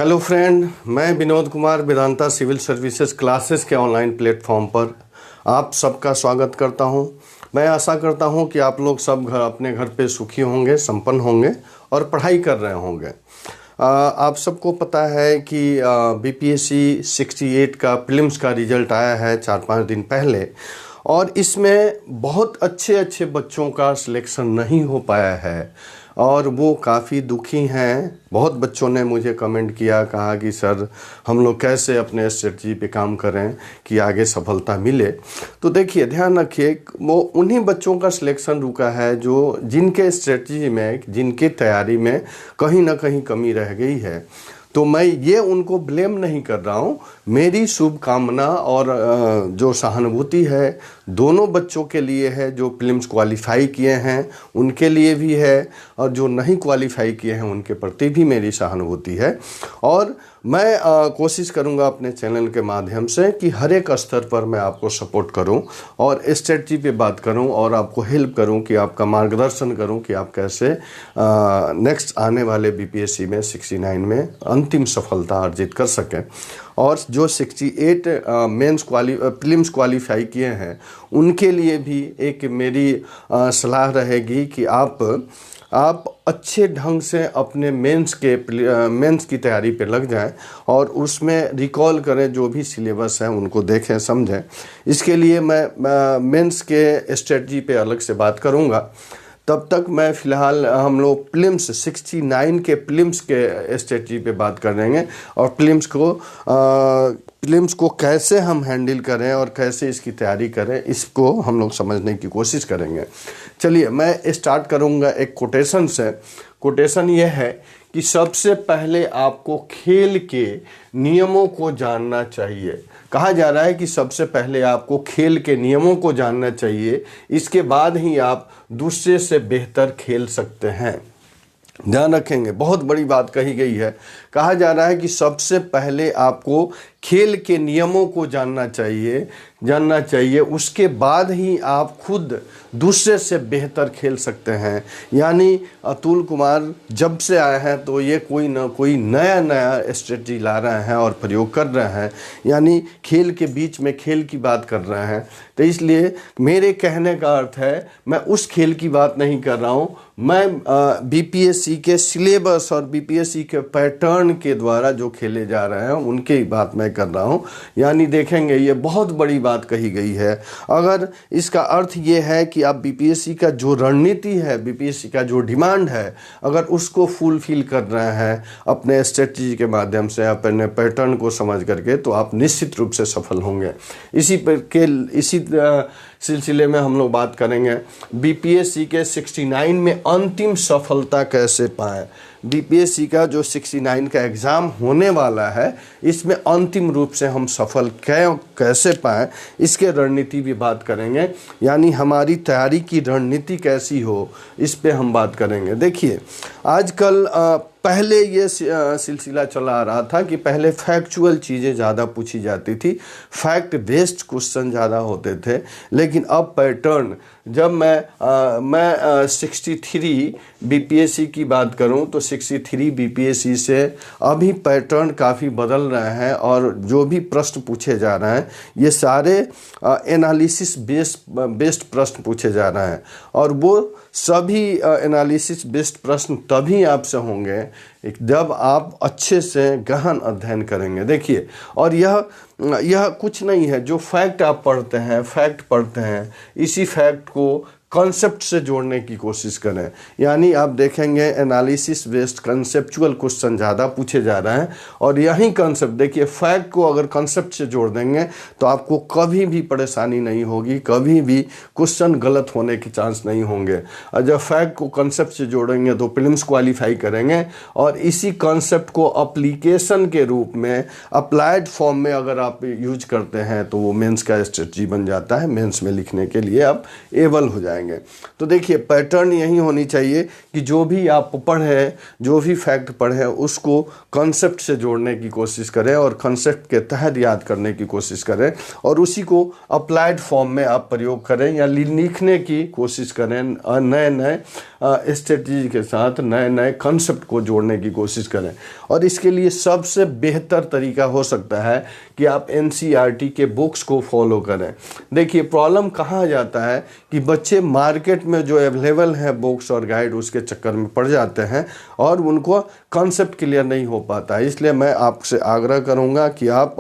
Hello friend, मैं Vinod Kumar Vedanta civil services classes के online platform पर आप सबका स्वागत करता हूं। मैं आशा करता हूं कि आप लोग सब अपने घर पे सुखी होंगे, संपन्न होंगे और पढ़ाई कर रहे होंगे। आप सबको पता है कि बीपीएससी 68 का प्रीलिम्स का रिजल्ट आया है 4-5 दिन पहले, और इसमें बहुत अच्छे अच्छे बच्चों का सिलेक्शन नहीं हो पाया है और वो काफ़ी दुखी हैं। बहुत बच्चों ने मुझे कमेंट किया, कहा कि सर हम लोग कैसे अपने स्ट्रेटजी पे काम करें कि आगे सफलता मिले। तो देखिए, ध्यान रखिए, वो उन्हीं बच्चों का सिलेक्शन रुका है जो जिनके स्ट्रेटजी में, जिनकी तैयारी में कहीं ना कहीं कमी रह गई है। तो मैं ये उनको ब्लेम नहीं कर रहा हूँ। मेरी शुभकामना और जो सहानुभूति है दोनों बच्चों के लिए है। जो प्रीलिम्स क्वालिफाई किए हैं उनके लिए भी है और जो नहीं क्वालिफाई किए हैं उनके प्रति भी मेरी सहानुभूति है। और मैं कोशिश करूंगा अपने चैनल के माध्यम से कि हर एक स्तर पर मैं आपको सपोर्ट करूं और स्ट्रेटजी पे बात करूं और आपको हेल्प करूं, कि आपका मार्गदर्शन करूं कि आप कैसे नेक्स्ट आने वाले बीपीएससी में 69 में अंतिम सफलता अर्जित कर सकें। और जो 68 प्रीलिम्स क्वालिफाई किए हैं उनके लिए भी एक मेरी सलाह रहेगी कि आप अच्छे ढंग से अपने मेंस की तैयारी पे लग जाएं और उसमें रिकॉल करें, जो भी सिलेबस है उनको देखें, समझें। इसके लिए मैं मेंस के स्ट्रेटजी पे अलग से बात करूंगा। तब तक मैं फ़िलहाल हम लोग प्रीलिम्स 69 के प्रीलिम्स के स्ट्रेटजी पे बात कर देंगे और प्रीलिम्स को कैसे हम हैंडल करें और कैसे इसकी तैयारी करें, इसको हम लोग समझने की कोशिश करेंगे। चलिए, मैं स्टार्ट करूंगा एक कोटेशन से। कोटेशन ये है कि सबसे पहले आपको खेल के नियमों को जानना चाहिए। कहा जा रहा है कि सबसे पहले आपको खेल के नियमों को जानना चाहिए, इसके बाद ही आप दूसरे से बेहतर खेल सकते हैं। ध्यान रखेंगे, बहुत बड़ी बात कही गई है। कहा जा रहा है कि सबसे पहले आपको खेल के नियमों को जानना चाहिए, उसके बाद ही आप खुद दूसरे से बेहतर खेल सकते हैं। यानी अतुल कुमार जब से आए हैं तो ये कोई ना कोई नया स्ट्रेटजी ला रहे हैं और प्रयोग कर रहे हैं, यानी खेल के बीच में खेल की बात कर रहे हैं। तो इसलिए मेरे कहने का अर्थ है, मैं उस खेल की बात नहीं कर रहा हूँ, मैं बीपीएससी के सिलेबस और बीपीएससी के पैटर्न के द्वारा जो खेले जा रहे हैं उनके ही बात मैं कर रहा हूँ। यानी देखेंगे, ये बहुत बड़ी बात कही गई है। अगर इसका अर्थ ये है कि आप बीपीएससी का जो रणनीति है, बीपीएससी का जो डिमांड है, अगर उसको फुलफिल कर रहे हैं अपने स्ट्रेटजी के माध्यम से, अपने पैटर्न को समझ करके, तो आप निश्चित रूप से सफल होंगे। इसी सिलसिले में हम लोग बात करेंगे बीपीएससी के 69 में अंतिम सफलता कैसे पाएं। बीपीएससी का जो 69 का एग्ज़ाम होने वाला है, इसमें अंतिम रूप से हम सफल कैसे पाएं, इसके रणनीति भी बात करेंगे। यानी हमारी तैयारी की रणनीति कैसी हो, इस पे हम बात करेंगे। देखिए, आजकल पहले ये सिलसिला चला आ रहा था कि पहले फैक्चुअल चीज़ें ज़्यादा पूछी जाती थी, फैक्ट बेस्ड क्वेश्चन ज़्यादा होते थे। लेकिन अब पैटर्न, जब मैं 63 बीपीएससी की बात करूं तो 63 बीपीएससी से अभी पैटर्न काफ़ी बदल रहे हैं और जो भी प्रश्न पूछे जा रहे हैं ये सारे एनालिसिस बेस्ड प्रश्न पूछे जा रहे हैं। और वो सभी एनालिसिस बेस्ड प्रश्न तभी आपसे होंगे जब आप अच्छे से गहन अध्ययन करेंगे। देखिए, और यह कुछ नहीं है, जो फैक्ट आप पढ़ते हैं, इसी फैक्ट को कॉन्सेप्ट से जोड़ने की कोशिश करें। यानी आप देखेंगे एनालिसिस बेस्ड कंसेप्चुअल क्वेश्चन ज़्यादा पूछे जा रहे हैं और यही कॉन्सेप्ट, देखिए, फैक्ट को अगर कॉन्सेप्ट से जोड़ देंगे तो आपको कभी भी परेशानी नहीं होगी, कभी भी क्वेश्चन गलत होने के चांस नहीं होंगे। और जब फैक्ट को कॉन्सेप्ट से जोड़ेंगे तो प्रीलिम्स क्वालिफाई करेंगे और इसी कॉन्सेप्ट को एप्लीकेशन के रूप में, अप्लाइड फॉर्म में अगर आप यूज करते हैं तो वो मेंस का स्ट्रेटजी बन जाता है। मेंस में लिखने के लिए आप एबल हो जाएंगे। पाएंगे। तो देखिए पैटर्न यही होनी चाहिए कि जो भी आप पढ़ें, जो भी फैक्ट पढ़ें, उसको कॉन्सेप्ट से जोड़ने की कोशिश करें और कॉन्सेप्ट के तहत याद करने की कोशिश करें और उसी को अप्लाइड फॉर्म में आप प्रयोग करें या लिखने की कोशिश करें। नए नए स्ट्रेटजी के साथ नए नए कॉन्सेप्ट को जोड़ने की कोशिश करें। और इसके लिए सबसे बेहतर तरीका हो सकता है कि आप एनसीईआरटी के बुक्स को फॉलो करें। देखिए प्रॉब्लम कहाँ जाता है कि बच्चे मार्केट में जो अवेलेबल है बुक्स और गाइड उसके चक्कर में पड़ जाते हैं और उनको कॉन्सेप्ट क्लियर नहीं हो पाता है। इसलिए मैं आपसे आग्रह करूँगा कि आप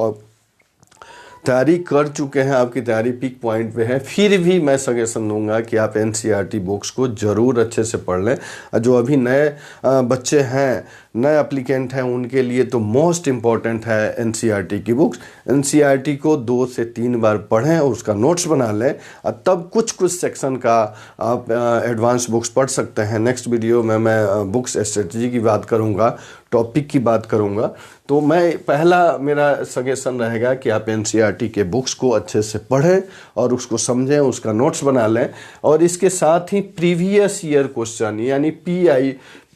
तैयारी कर चुके हैं, आपकी तैयारी पीक पॉइंट पे है, फिर भी मैं सजेशन दूंगा कि आप एनसीईआरटी बुक्स को ज़रूर अच्छे से पढ़ लें। जो अभी नए बच्चे हैं, नए एप्लीकेंट हैं, उनके लिए तो मोस्ट इम्पॉर्टेंट है एनसीईआरटी की बुक्स। एनसीईआरटी को 2 से 3 बार पढ़ें और उसका नोट्स बना लें और तब कुछ सेक्शन का आप एडवांस बुक्स पढ़ सकते हैं। नेक्स्ट वीडियो में मैं बुक्स स्ट्रेटजी की बात करूँगा, टॉपिक की बात करूँगा। तो मैं पहला मेरा सजेशन रहेगा कि आप एनसीईआरटी के बुक्स को अच्छे से पढ़ें और उसको समझें, उसका नोट्स बना लें और इसके साथ ही प्रीवियस ईयर क्वेश्चन यानी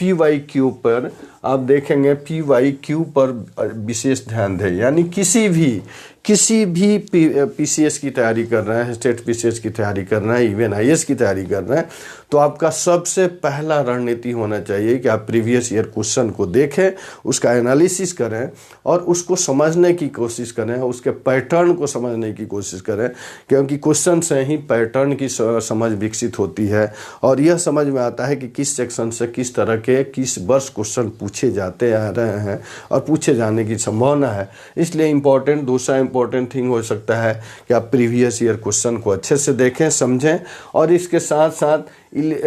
PYQ पर आप देखेंगे, PYQ पर विशेष ध्यान दें। यानी किसी भी PCS की तैयारी कर रहे हैं, स्टेट PCS की तैयारी कर रहे हैं, इवन IAS की तैयारी कर रहे हैं, तो आपका सबसे पहला रणनीति होना चाहिए कि आप प्रीवियस ईयर क्वेश्चन को देखें, उसका एनालिसिस करें और उसको समझने की कोशिश करें, उसके पैटर्न को समझने की कोशिश करें, क्योंकि क्वेश्चन से ही पैटर्न की समझ विकसित होती है और यह समझ में आता है कि किस सेक्शन से किस तरह के किस वर्ष क्वेश्चन पूछे जाते आ रहे हैं और पूछे जाने की संभावना है। इसलिए दूसरा इम्पोर्टेंट थिंग हो सकता है कि आप प्रीवियस ईयर क्वेश्चन को अच्छे से देखें, समझें और इसके साथ साथ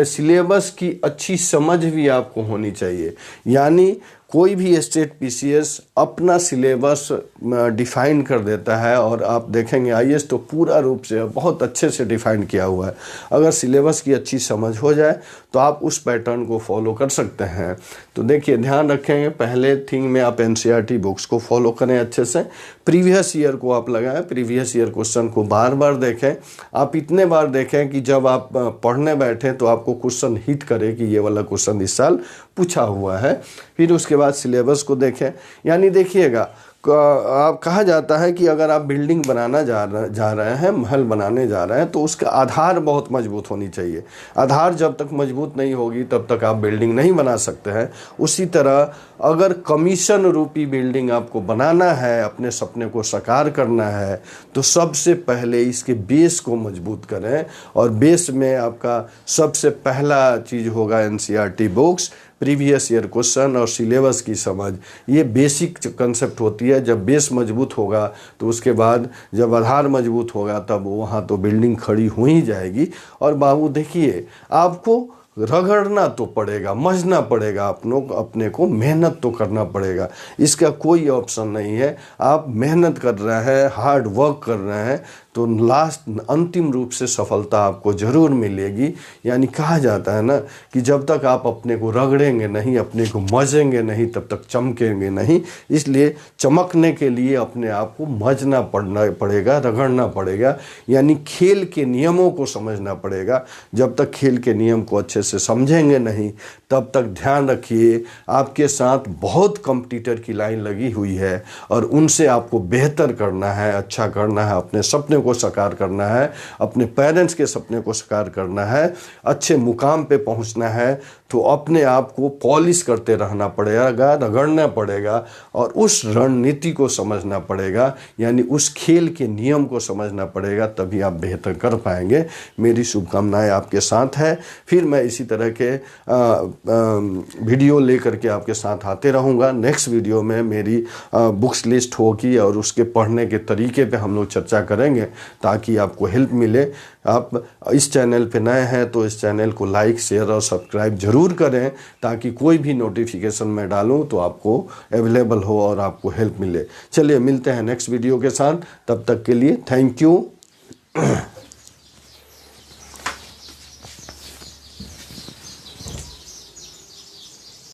सिलेबस की अच्छी समझ भी आपको होनी चाहिए। यानी कोई भी स्टेट PCS अपना सिलेबस डिफ़ाइन कर देता है और आप देखेंगे IAS तो पूरा रूप से बहुत अच्छे से डिफ़ाइन किया हुआ है। अगर सिलेबस की अच्छी समझ हो जाए तो आप उस पैटर्न को फॉलो कर सकते हैं। तो देखिए ध्यान रखेंगे, पहले थिंग में आप एनसीईआरटी बुक्स को फॉलो करें अच्छे से, प्रीवियस ईयर को आप लगाएं, प्रीवियस ईयर क्वेश्चन को बार बार देखें। आप इतने बार देखें कि जब आप पढ़ने बैठें तो आपको क्वेश्चन हिट करे कि ये वाला क्वेश्चन इस साल पूछा हुआ है। फिर उसके बाद सिलेबस को देखें। यानी देखिएगा, आप कहा जाता है कि अगर आप बिल्डिंग बनाना जा रहे हैं, महल बनाने जा रहे हैं, तो उसका आधार बहुत मजबूत होनी चाहिए। आधार जब तक मजबूत नहीं होगी तब तक आप बिल्डिंग नहीं बना सकते हैं। उसी तरह अगर कमीशन रूपी बिल्डिंग आपको बनाना है, अपने सपने को साकार करना है, तो सबसे पहले इसके बेस को मजबूत करें और बेस में आपका सबसे पहला चीज़ होगा NCERT books, previous year question और सिलेबस की समझ। ये बेसिक कंसेप्ट होती है। जब बेस मजबूत होगा तो उसके बाद जब आधार मजबूत होगा तब वहाँ तो बिल्डिंग खड़ी हो ही जाएगी। और बाबू देखिए, आपको रगड़ना तो पड़ेगा, मजना पड़ेगा, अपने को मेहनत तो करना पड़ेगा, इसका कोई ऑप्शन नहीं है। आप मेहनत कर रहे हैं, हार्ड वर्क कर रहे हैं तो अंतिम रूप से सफलता आपको ज़रूर मिलेगी। यानी कहा जाता है ना कि जब तक आप अपने को रगड़ेंगे नहीं, अपने को मजेंगे नहीं, तब तक चमकेंगे नहीं। इसलिए चमकने के लिए अपने आप को मजना पड़ेगा, रगड़ना पड़ेगा। यानी खेल के नियमों को समझना पड़ेगा। जब तक खेल के नियम को अच्छे से समझेंगे नहीं तब तक ध्यान रखिए आपके साथ बहुत कॉम्पिटिटर की लाइन लगी हुई है और उनसे आपको बेहतर करना है, अच्छा करना है, अपने सपने को साकार करना है, अपने पेरेंट्स के सपने को साकार करना है, अच्छे मुकाम पे पहुंचना है। तो अपने आप को पॉलिश करते रहना पड़ेगा, रगड़ना पड़ेगा और उस रणनीति को समझना पड़ेगा। यानी उस खेल के नियम को समझना पड़ेगा, तभी आप बेहतर कर पाएंगे। मेरी शुभकामनाएं आपके साथ है। फिर मैं इसी तरह के वीडियो लेकर के आपके साथ आते रहूँगा। नेक्स्ट वीडियो में मेरी बुक्स लिस्ट होगी और उसके पढ़ने के तरीके पे हम लोग चर्चा करेंगे ताकि आपको हेल्प मिले। आप इस चैनल पे नए हैं तो इस चैनल को लाइक, शेयर और सब्सक्राइब जरूर करें ताकि कोई भी नोटिफिकेशन मैं डालूं तो आपको अवेलेबल हो और आपको हेल्प मिले। चलिए मिलते हैं नेक्स्ट वीडियो के साथ, तब तक के लिए थैंक यू।